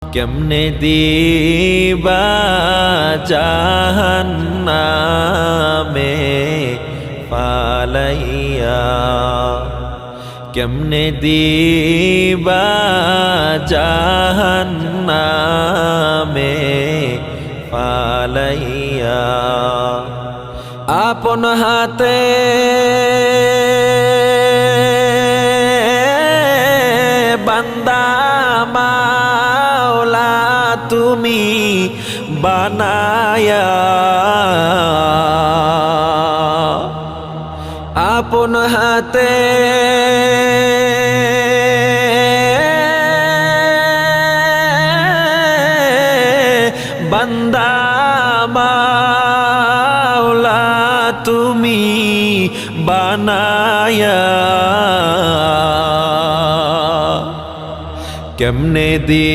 কেমনে দিবা জাহান্নামে পালাইয়া, কেমনে দিবা জাহান্নামে পালাইয়া। আপন হাতে বান্দা মাওলা তুমি বানায়া, আপন হাতে বান্দা মাওলা তুমি বানায়া, কেমনে দি